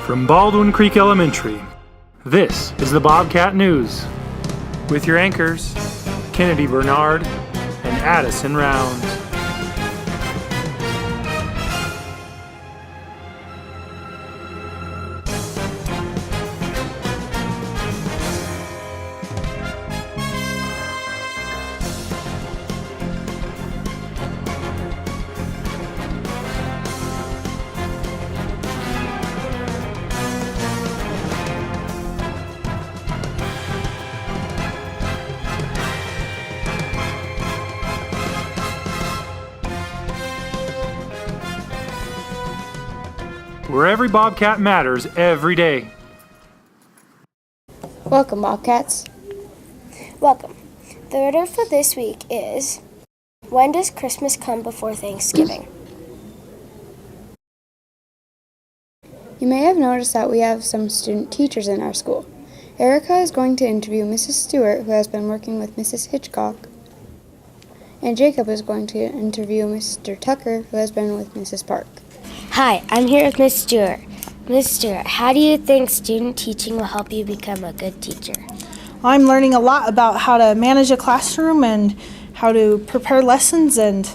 From Baldwin Creek Elementary, this is the Bobcat News with your anchors, Kennedy Bernard and Addison Rounds. Where every Bobcat matters every day. Welcome, Bobcats. Welcome. The order for this week is, when does Christmas come before Thanksgiving? You may have noticed that we have some student teachers in our school. Erica is going to interview Mrs. Stewart, who has been working with Mrs. Hitchcock. And Jacob is going to interview Mr. Tucker, who has been with Mrs. Park. Hi, I'm here with Miss Stewart. Miss Stewart, how do you think student teaching will help you become a good teacher? I'm learning a lot about how to manage a classroom and how to prepare lessons and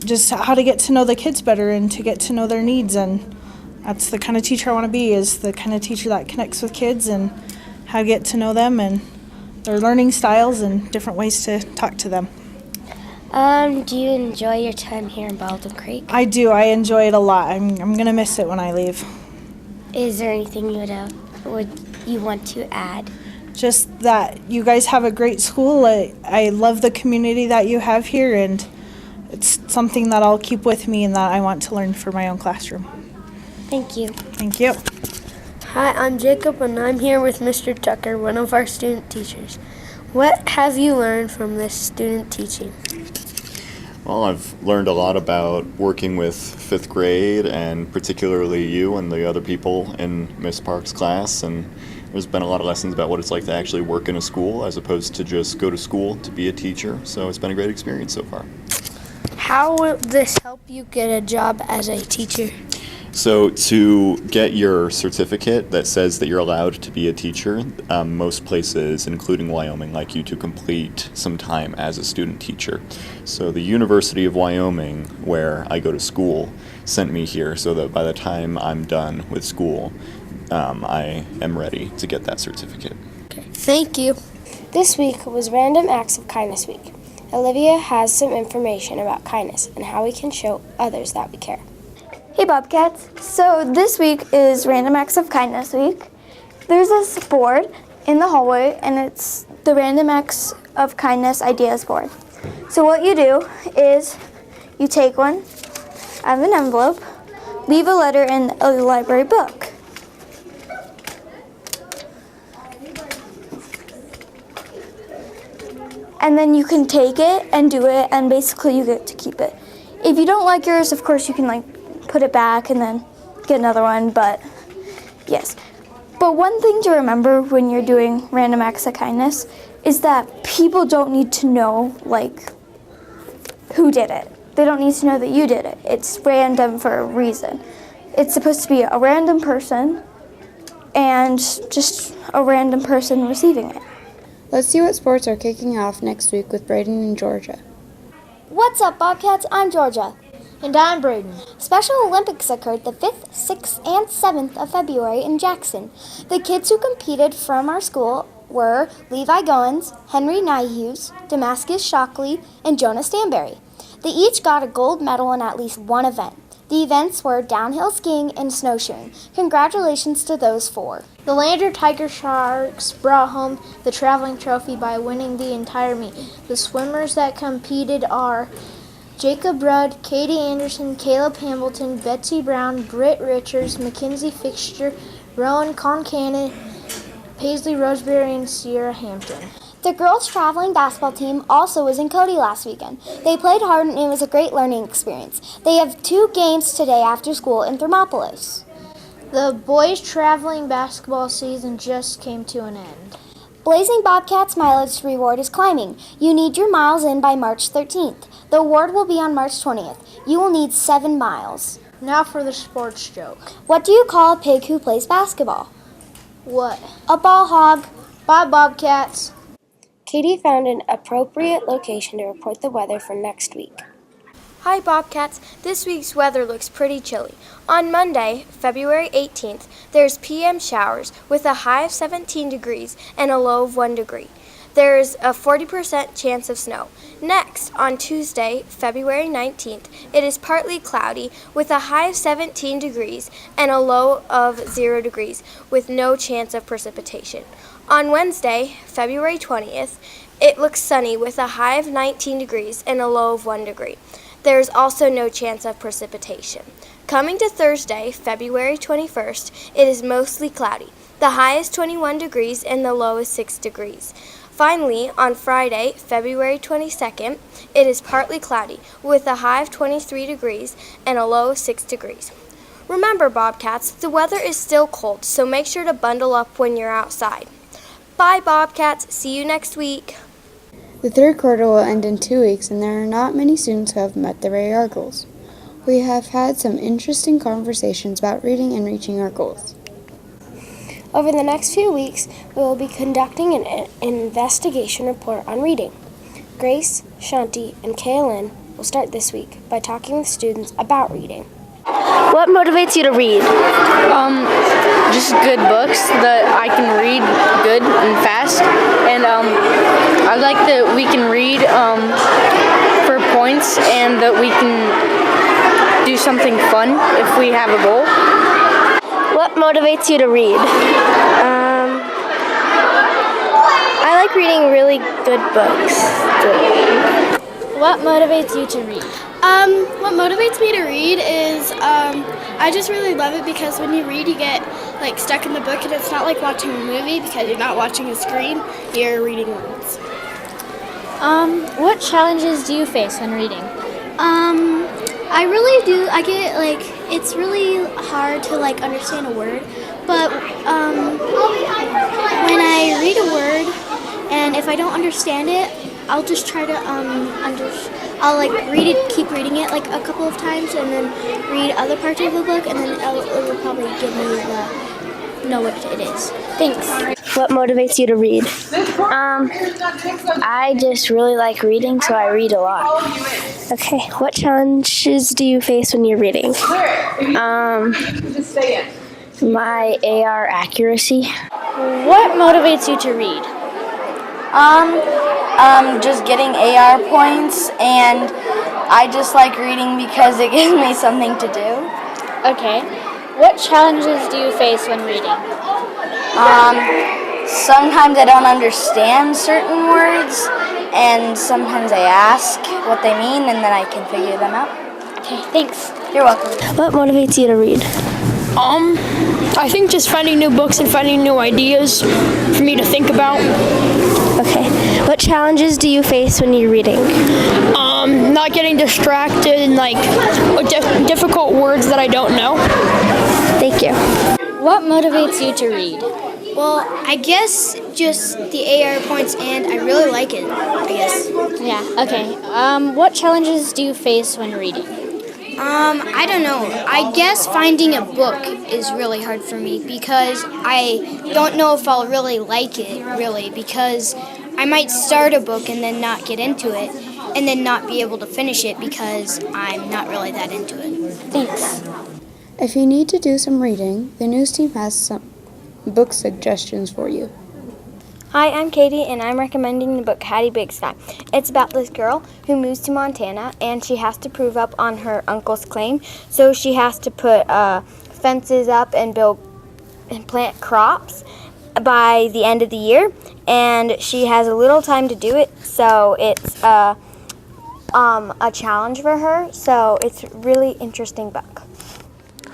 just how to get to know the kids better and to get to know their needs. And that's the kind of teacher I want to be, is the kind of teacher that connects with kids and how to get to know them and their learning styles and different ways to talk to them. Do you enjoy your time here in Baldwin Creek? I do. I enjoy it a lot. I'm going to miss it when I leave. Is there anything would you want to add? Just that you guys have a great school. I love the community that you have here, and it's something that I'll keep with me and that I want to learn for my own classroom. Thank you. Thank you. Hi, I'm Jacob, and I'm here with Mr. Tucker, one of our student teachers. What have you learned from this student teaching? Well, I've learned a lot about working with fifth grade, and particularly you and the other people in Miss Park's class, and there's been a lot of lessons about what it's like to actually work in a school as opposed to just go to school to be a teacher, so it's been a great experience so far. How will this help you get a job as a teacher? So to get your certificate that says that you're allowed to be a teacher, most places, including Wyoming, like you to complete some time as a student teacher. So the University of Wyoming, where I go to school, sent me here so that by the time I'm done with school, I am ready to get that certificate. Thank you. This week was Random Acts of Kindness Week. Olivia has some information about kindness and how we can show others that we care. Hey Bobcats, so this week is Random Acts of Kindness Week. There's this board in the hallway and it's the Random Acts of Kindness Ideas board. So what you do is you take one out of an envelope, leave a letter in a library book. And then you can take it and do it, and basically you get to keep it. If you don't like yours, of course you can put it back and then get another one, but yes. But one thing to remember when you're doing Random Acts of Kindness is that people don't need to know who did it. They don't need to know that you did it. It's random for a reason. It's supposed to be a random person and just a random person receiving it. Let's see what sports are kicking off next week with Braden and Georgia. What's up, Bobcats? I'm Georgia. And I'm Braden. Special Olympics occurred the 5th, 6th, and 7th of February in Jackson. The kids who competed from our school were Levi Goins, Henry Nyhughes, Damascus Shockley, and Jonah Stanberry. They each got a gold medal in at least one event. The events were downhill skiing and snowshoeing. Congratulations to those four. The Lander Tiger Sharks brought home the traveling trophy by winning the entire meet. The swimmers that competed are Jacob Rudd, Katie Anderson, Caleb Hamilton, Betsy Brown, Britt Richards, Mackenzie Fixture, Rowan Concannon, Paisley Roseberry, and Sierra Hampton. The girls' traveling basketball team also was in Cody last weekend. They played hard and it was a great learning experience. They have 2 games today after school in Thermopolis. The boys' traveling basketball season just came to an end. Blazing Bobcats mileage reward is climbing. You need your miles in by March 13th. The award will be on March 20th. You will need 7 miles. Now for the sports joke. What do you call a pig who plays basketball? What? A ball hog. Bye, Bobcats. Katie found an appropriate location to report the weather for next week. Hi Bobcats, this week's weather looks pretty chilly. On Monday, February 18th, there's PM showers with a high of 17 degrees and a low of 1 degree. There's a 40% chance of snow. Next, on Tuesday, February 19th, it is partly cloudy with a high of 17 degrees and a low of 0 degrees with no chance of precipitation. On Wednesday, February 20th, it looks sunny with a high of 19 degrees and a low of 1 degree. There is also no chance of precipitation. Coming to Thursday, February 21st, it is mostly cloudy. The high is 21 degrees and the low is 6 degrees. Finally, on Friday, February 22nd, it is partly cloudy with a high of 23 degrees and a low of 6 degrees. Remember, Bobcats, the weather is still cold, so make sure to bundle up when you're outside. Bye, Bobcats. See you next week. The third quarter will end in 2 weeks, and there are not many students who have met their AR goals. We have had some interesting conversations about reading and reaching our goals. Over the next few weeks, we will be conducting an investigation report on reading. Grace, Shanti, and Kaylin will start this week by talking with students about reading. What motivates you to read? Just good books that I can read good and fast. And I like that we can read for points and that we can do something fun if we have a goal. What motivates you to read? I like reading really good books. What motivates you to read? What motivates me to read is I just really love it because when you read you get like stuck in the book and it's not like watching a movie because you're not watching a screen, you're reading words. What challenges do you face when reading? I really do. I get like it's really hard to like understand a word, but when I read a word and if I don't understand it, I'll just try to I'll like read it, keep reading it like a couple of times, and then read other parts of the book, and then it will probably give me know what it is. Thanks. What motivates you to read? I just really like reading, so I read a lot. Okay. What challenges do you face when you're reading? My AR accuracy. What motivates you to read? Just getting AR points, and I just like reading because it gives me something to do. Okay. What challenges do you face when reading? Sometimes I don't understand certain words, and sometimes I ask what they mean, and then I can figure them out. Okay, thanks. You're welcome. What motivates you to read? I think just finding new books and finding new ideas for me to think about. Okay. What challenges do you face when you're reading? Not getting distracted and like with difficult words that I don't know. Thank you. What motivates you to read? Well, I guess just the AR points, and I really like it, I guess. Yeah, okay. What challenges do you face when reading? I don't know. I guess finding a book is really hard for me because I don't know if I'll really like it, really, because I might start a book and then not get into it, and then not be able to finish it because I'm not really that into it. Thanks. If you need to do some reading, the news team has some book suggestions for you. Hi, I'm Katie, and I'm recommending the book Hattie Big Sky. It's about this girl who moves to Montana, and she has to prove up on her uncle's claim. So she has to put fences up and plant crops by the end of the year, and she has a little time to do it. So it's a challenge for her. So it's a really interesting book.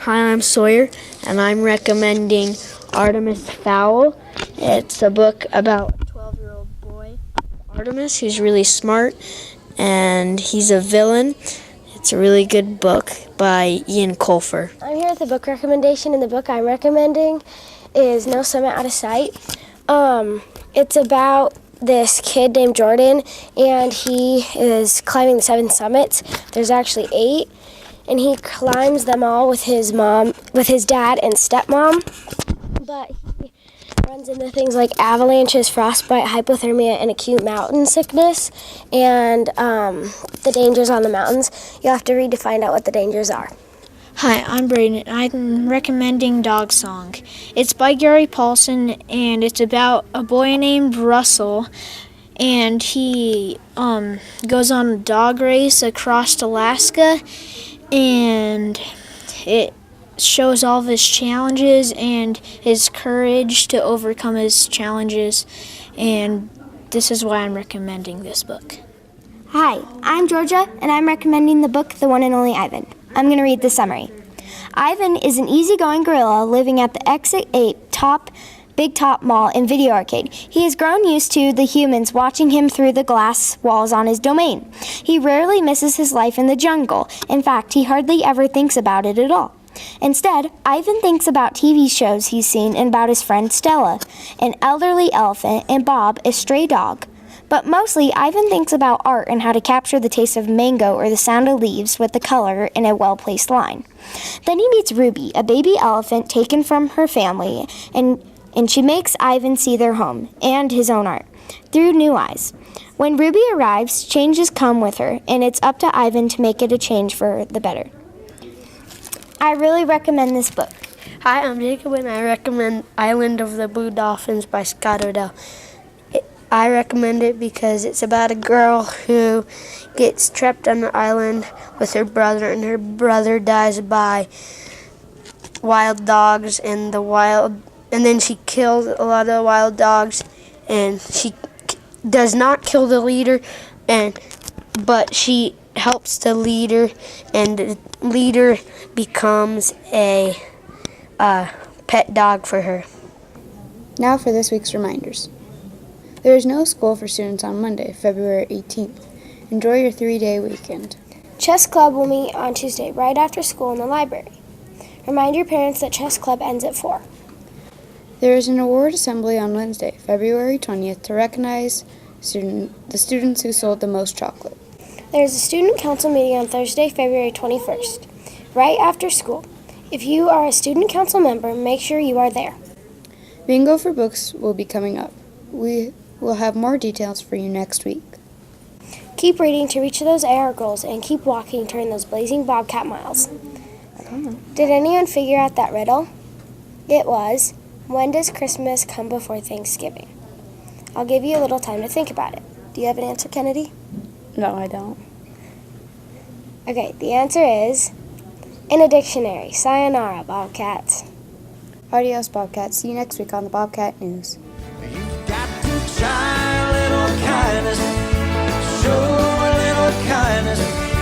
Hi, I'm Sawyer, and I'm recommending Artemis Fowl. It's a book about a 12-year-old boy, Artemis, who's really smart, and he's a villain. It's a really good book by Ian Colfer. I'm here with a book recommendation, and the book I'm recommending is No Summit Out of Sight. It's about this kid named Jordan, and he is climbing the 7 summits. There's actually 8. and he climbs them all with his dad and stepmom. But he runs into things like avalanches, frostbite, hypothermia, and acute mountain sickness, and the dangers on the mountains. You'll have to read to find out what the dangers are. Hi, I'm Braden. I'm recommending Dog Song. It's by Gary Paulson, and it's about a boy named Russell, and he goes on a dog race across Alaska, and it shows all of his challenges and his courage to overcome his challenges, and this is why I'm recommending this book. Hi, I'm Georgia, and I'm recommending the book The One and Only Ivan. I'm going to read the summary. Ivan is an easygoing gorilla living at the Exit 8 Big Top Mall and Video Arcade. He has grown used to the humans watching him through the glass walls on his domain. He rarely misses his life in the jungle. In fact, he hardly ever thinks about it at all. Instead, Ivan thinks about TV shows he's seen and about his friend Stella, an elderly elephant, and Bob, a stray dog. But mostly, Ivan thinks about art and how to capture the taste of mango or the sound of leaves with the color in a well-placed line. Then he meets Ruby, a baby elephant taken from her family, and she makes Ivan see their home and his own art through new eyes. When Ruby arrives, changes come with her, and it's up to Ivan to make it a change for the better. I really recommend this book. Hi, I'm Jacob, and I recommend Island of the Blue Dolphins by Scott Odell. I recommend it because it's about a girl who gets trapped on the island with her brother, and her brother dies by wild dogs, and then she kills a lot of the wild dogs, and she does not kill the leader, but she helps the leader, and the leader becomes a pet dog for her. Now for this week's reminders. There is no school for students on Monday, February 18th. Enjoy your 3-day weekend. Chess Club will meet on Tuesday right after school in the library. Remind your parents that Chess Club ends at 4. There is an award assembly on Wednesday, February 20th to recognize the students who sold the most chocolate. There is a student council meeting on Thursday, February 21st, right after school. If you are a student council member, make sure you are there. Bingo for books will be coming up. We will have more details for you next week. Keep reading to reach those AR goals, and keep walking to earn those blazing Bobcat miles. Did anyone figure out that riddle? It was, when does Christmas come before Thanksgiving? I'll give you a little time to think about it. Do you have an answer, Kennedy? No, I don't. Okay, the answer is in a dictionary. Sayonara, Bobcats. Adios, Bobcats. See you next week on the Bobcat News. You've got to try a little kindness, show a little kindness.